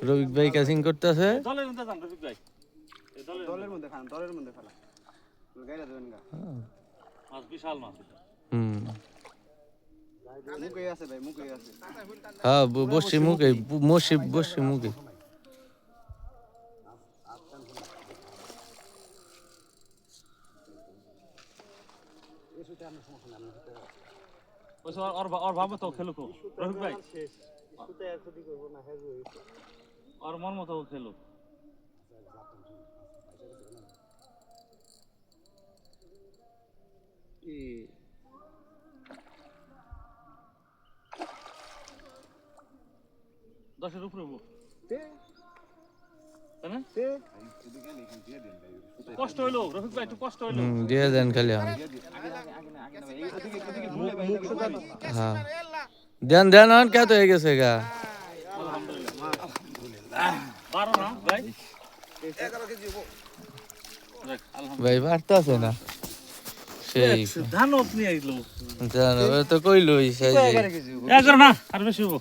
রফিক ভাই ক্যাচিং করতেছে। দলের মধ্যে যান রফিক ভাই, দলের মধ্যে খান, দলের মধ্যে ফেলা গাইরা দেবেন গা। মাছ বিশাল মাছ। মুখে আছে ভাই, মুখে আছে। হ্যাঁ বসি মুখে, বসি মুখে। ওর ভাবো তো খেলুক রফিক ভাই, ওর মন মতো খেলুক। দশের উপরে কষ্ট হইলো রফিক ভাই, একটু কষ্ট হইলো। দিয়ে দেন খালি। হ্যাঁ দেন দেন, আর কে তো হয়ে গেছে গা। ভাই বাড়তেছে না সেই ধান নিয়ে আইলো জানো তো কইলই সাইজে না আর বেশি হবো।